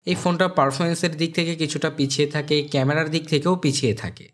এই ফোনটা পারফরমেন্সের দিক থেকে কিছুটা পিছিয়ে থাকে, ক্যামেরার দিক থেকেও পিছিয়ে থাকে।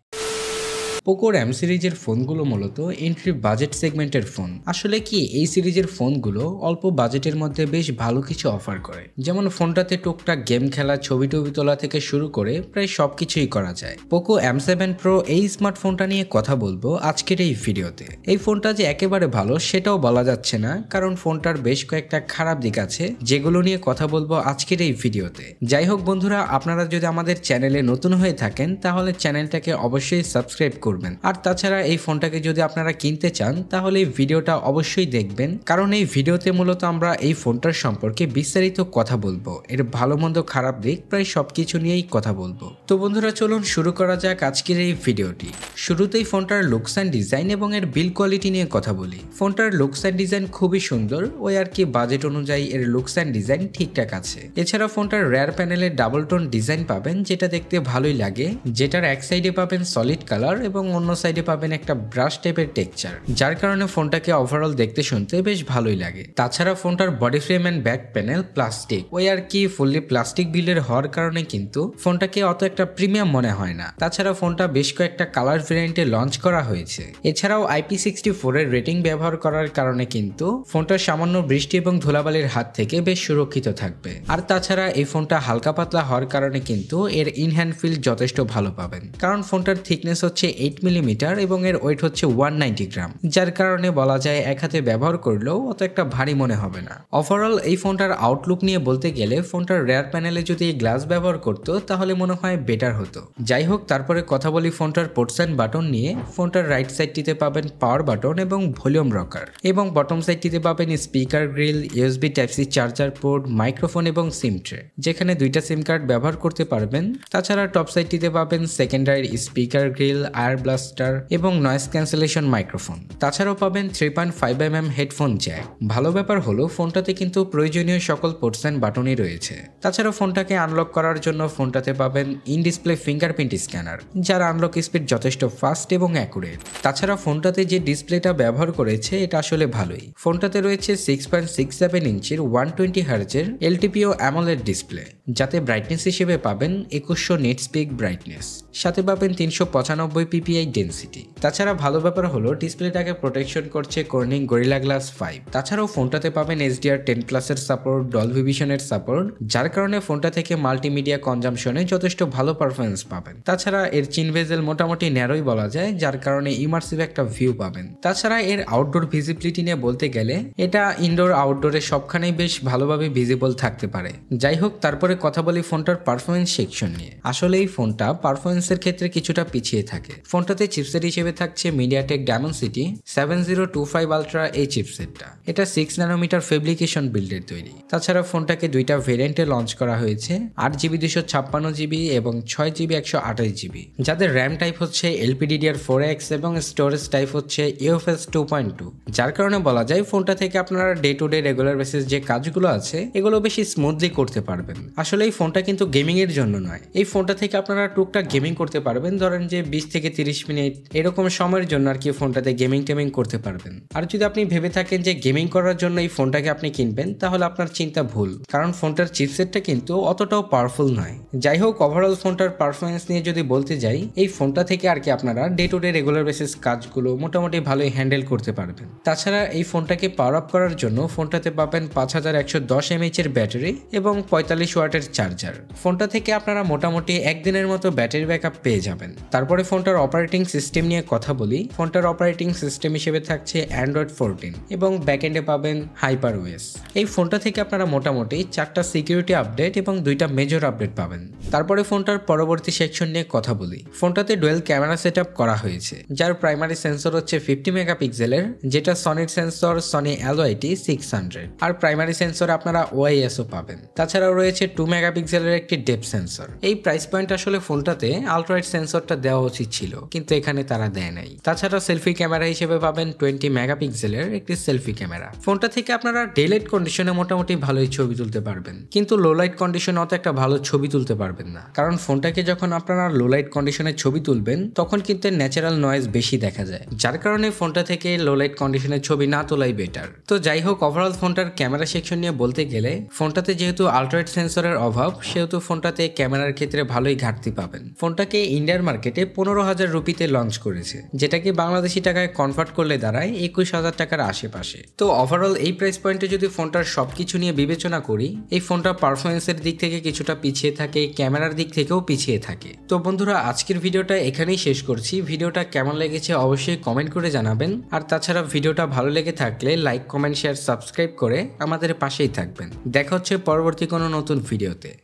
পোকো র্যাম সিরিজের ফোনগুলো মূলত এন্ট্রি বাজেট সেগমেন্টের ফোন। আসলে কি এই সিরিজের ফোনগুলো অল্প বাজেটের মধ্যে বেশ ভালো কিছু অফার করে, যেমন ফোনটাতে টুকটাক গেম খেলা, ছবি টবি তোলা থেকে শুরু করে প্রায় সবকিছুই করা যায়। পোকো M7 Pro এই স্মার্টফোনটা নিয়ে কথা বলবো আজকের এই ভিডিওতে। এই ফোনটা যে একেবারে ভালো সেটাও বলা যাচ্ছে না, কারণ ফোনটার বেশ কয়েকটা খারাপ দিক আছে যেগুলো নিয়ে কথা বলবো আজকের এই ভিডিওতে। যাই হোক বন্ধুরা, আপনারা যদি আমাদের চ্যানেলে নতুন হয়ে থাকেন তাহলে চ্যানেলটাকে অবশ্যই সাবস্ক্রাইব করবেন। আর তাছাড়া এই ফোনটাকে যদি আপনারা কিনতে চান তাহলে এই ভিডিওটা অবশ্যই দেখবেন, কারণ এই ভিডিওতে মূলত আমরা এই ফোনটার সম্পর্কে বিস্তারিত কথা বলবো, এর ভালো মন্দ খারাপ দিক প্রায় সবকিছু নিয়েই কথা বলবো। তো বন্ধুরা চলুন শুরু করা যাক আজকের এই ভিডিওটি। শুরুতেই ফোনটার লুকস অ্যান্ড ডিজাইন এবং এর বিল্ড কোয়ালিটি নিয়ে কথা বলি। ফোনটার লুকস অ্যান্ড ডিজাইন খুবই সুন্দর, ওই আর কি বাজেট অনুযায়ী এর লুকস অ্যান্ড ডিজাইন ঠিকঠাক আছে। এছাড়া ফোনটার রেয়ার প্যানেলে ডাবল টোন ডিজাইন পাবেন, যেটা দেখতে ভালোই লাগে, যেটার এক সাইডে পাবেন সলিড কালার এবং অন্য সাইডে পাবেন একটা ব্রাশ টাইপের টেক্সচার, যার কারণে ফোনটাকে ওভারঅল দেখতে শুনতে বেশ ভালোই লাগে। তাছাড়া ফোনটার body frame and back panel plastic, ওই আর কি ফুললি প্লাস্টিক বিল্ডের হওয়ার কারণে কিন্তু ফোনটাকে অত একটা প্রিমিয়াম মনে হয় না। তাছাড়া ফোনটা বেশ কয়েকটা কালার ভেরিয়েন্টে লঞ্চ করা হয়েছে। এছাড়াও IP64 এর রেটিং ব্যবহার করার কারণে কিন্তু ফোনটা সামান্য বৃষ্টি এবং ধুলাবালির হাত থেকে বেশ সুরক্ষিত থাকবে। আর তাছাড়া এই ফোনটা হালকা পাতলা হওয়ার কারণে কিন্তু এর ইনহ্যান্ড ফিল যথেষ্ট ভালো পাবেন, কারণ ফোনটার থিকনেস হচ্ছে 8 মিলিমিটার এবং এর ওয়েট হচ্ছে 190 গ্রাম, যার কারণে বলা যায় এক হাতে ব্যবহার করলেও অত একটা ভারী মনে হবে না। ওভারঅল এই ফোনটার আউটলুক নিয়ে বলতে গেলে ফোনটার রেয়ার প্যানেলে যদি এই গ্লাস ব্যবহার করতো তাহলে মনে হয় বেটার হতো। যাই হোক, তারপরে কথা বলি ফোনটার পোর্টস অ্যান্ড বাটন নিয়ে। ফোনটার রাইট সাইডটিতে পাবেন পাওয়ার বাটন এবং ভলিউম রকার, এবং বটম সাইডটিতে পাবেন speaker grill, USB Type-C charger port, microphone এবং সিম ট্রে, যেখানে দুইটা সিম কার্ড ব্যবহার করতে পারবেন। তাছাড়া টপ সাইডটিতে পাবেন সেকেন্ডারি স্পিকার গ্রিল, আয়ার ব্লাস্টার এবং নয়েজ ক্যান্সেলেশন মাইক্রোফোন। তাছাড়াও পাবেন 3.5mm হেডফোন জ্যাক। ভালো ব্যাপার হলো ফোনটাতে কিন্তু প্রয়োজনীয় সকল পোর্টস অ্যান্ড বাটনই রয়েছে। তাছাড়া ফোনটাকে আনলক করার জন্য ফোনটাতে পাবেন ইন ডিসপ্লে ফিঙ্গারপ্রিন্ট স্ক্যানার, যার আনলক স্পিড যথেষ্ট ফাস্ট এবং অ্যাকুরেট। তাছাড়া ফোনটাতে যে ডিসপ্লেটা ব্যবহার করেছে এটা আসলে ভালোই। ফোনটাতে রয়েছে 6.67 ইঞ্চির 120 Hz LTPO AMOLED ডিসপ্লে, যাতে ব্রাইটনেস হিসেবে পাবেন 2100 নিটস পিক ব্রাইটনেস, সাথে পাবেন 395 ppi ডেনসিটি। তাছাড়া ভালো ব্যাপার হলো ডিসপ্লেটাকে প্রোটেকশন করছে কর্নিং গরিলা গ্লাস 5। তাছাড়াও ফোনটাতে পাবেন HDR10+ এর সাপোর্ট, ডলবি ভিশনের সাপোর্ট, যার কারণে ফোনটা থেকে মাল্টিমিডিয়া কনজাম্পশনে যথেষ্ট ভালো পারফরমেন্স পাবেন। তাছাড়া এর চিন ভেজেল মোটামুটি ন্যারোই বলা যায়, যার কারণে ইমার্সিভ একটা ভিউ পাবেন। তাছাড়া এর আউটডোর ভিজিবিলিটি নিয়ে বলতে গেলে এটা ইনডোর আউটডোরে সবখানেই বেশ ভালোভাবে ভিজিবল থাকতে পারে। যাই হোক, তারপরে কথা বলি ফোনটার পারফরমেন্স সেকশন নিয়ে। আসলে এই ফোনটা পারফরমেন্সের ক্ষেত্রে কিছুটা পিছিয়ে থাকে। ফোনটাতে চিপসেট হিসেবে থাকছে MediaTek Dimensity 7025 Ultra এই চিপসেটটা। এটা 6 ন্যানোমিটার ফেব্রিকেশন বিল্ডের তৈরি। তাছাড়া ফোনটাকে দুইটা ভেরিয়েন্টে লঞ্চ করা হয়েছে, 8GB 256GB এবং 6GB 128GB, যাদের র্যাম টাইপ হচ্ছে LPDDR4X এবং স্টোরেজ টাইপ হচ্ছে UFS 2.2, যার কারণে বলা যায় ফোনটা থেকে আপনারা day to day regular basis যে কাজগুলো আছে এগুলো বেশি স্মুথলি করতে পারবেন। আসলে এই ফোনটা কিন্তু গেমিং এর জন্য নয়, এই ফোনটা থেকে আপনারা টুকটাক গেমিং করতে পারবেন, ধরেন যে 20 থেকে 30 মিনিট এরকম সময়ের জন্য আর কি ফোনটাতে গেমিং টেমিং করতে পারবেন। আর যদি আপনি ভেবে থাকেন যে গেমিং করার জন্য এই ফোনটাকে আপনি কিনবেন তাহলে আপনার চিন্তা ভুল, কারণ ফোনটার চিপসেটটা কিন্তু অতটাও পাওয়ারফুল নয়। যাই হোক, ওভারঅল ফোনটার পারফরমেন্স নিয়ে যদি বলতে যাই, এই ফোনটা থেকে আর কি আপনারা day to day regular basis কাজগুলো মোটামুটি ভালোই হ্যান্ডেল করতে পারবেন। তাছাড়া এই ফোনটাকে পাওয়ার আপ করার জন্য ফোনটাতে পাবেন 5110 mAh এর ব্যাটারি এবং 45 ওয়াটের চার্জার। ফোনটা থেকে আপনারা মোটামুটি একদিনের মতো ব্যাটারি ব্যাকআপ পেয়ে যাবেন। তারপরে ফোনটার অপারেটিং সিস্টেম নিয়ে কথা বলি। ফোনটার অপারেটিং সিস্টেম হিসেবে থাকছে Android 14 এবং ব্যাকএন্ডে পাবেন HyperOS। এই ফোনটা থেকে আপনারা মোটামুটি 4টা সিকিউরিটি আপডেট এবং 2টা মেজর আপডেট পাবেন। তারপরে ফোনটার পরবর্তী সেকশন নিয়ে কথা বলি। ফোনটাতে ডুয়েল ক্যামেরা সেটআপ করা হয়েছে, যার প্রাইমারি সেন্সর হচ্ছে 50 মেগাপিক্সেলের, যেটা সনির সেন্সর সনি LYT 600, আর প্রাইমারি সেন্সর আপনারা OISও পাবেন। তাছাড়াও রয়েছে 2 মেগাপিক্সেলের একটি ডেপথ সেন্সর। এই প্রাইস পয়েন্ট আসলে ফোনটাতে আলট্রাওয়াইড সেন্সরটা দেওয়া উচিত ছিল, কিন্তু এখানে তারা দেয় নাই। তাছাড়া সেলফি ক্যামেরা হিসেবে পাবেন 20 মেগাপিক্সেলের একটি সেলফি ক্যামেরা। ফোনটা থেকে আপনারা ডে লাইট কন্ডিশনে মোটামুটি ভালোই ছবি তুলতে পারবেন, কিন্তু লো লাইট কন্ডিশনে অত একটা ভালো ছবি তুলতে পারবেন না, কারণ ফোনটাকে যখন আপনারা লো লাইট কন্ডিশনে ছবি তুলবেন তখন কিন্তু ন্যাচারাল নয়েজ বেশি দেখা যায়, যার কারণে ফোনটা থেকে লো লাইট কন্ডিশনে ছবি না তোলাই বেটার। তো যাই হোক, ওভারঅল ফোনটার ক্যামেরা সেকশন নিয়ে বলতে গেলে ফোনটাতে যেহেতু আল্ট্রাওয়াইড সেন্সরের অভাব, সেহেতু ফোনটাতে ক্যামেরার ক্ষেত্রে ভালোই ঘাটতি পাবেন। ফোনটাকে ইন্ডিয়ার মার্কেটে 15,000 রুপিতে লঞ্চ করেছে, যেটাকে বাংলাদেশি টাকায় কনভার্ট করলে দাঁড়ায় 21,000 টাকার আশেপাশে। তো ওভারঅল এই প্রাইস পয়েন্টে যদি ফোনটার সবকিছু নিয়ে বিবেচনা করি, এই ফোনটা পারফরমেন্সের দিক থেকে কিছুটা পিছিয়ে থাকে, ক্যামেরার দিক থেকেও পিছিয়ে থাকে। তো বন্ধুরা, আজকের ভিডিওটা এখানেই শেষ করছি। ভিডিওটা কেমন লেগেছে অবশ্যই কমেন্ট করে জানাবেন, আর তাছাড়া ভিডিওটা ভালো লেগে থাকলে লাইক, কমেন্ট, শেয়ার, সাবস্ক্রাইব করে আমাদের পাশেই থাকবেন। দেখা হচ্ছে পরবর্তী কোনো নতুন ভিডিওতে।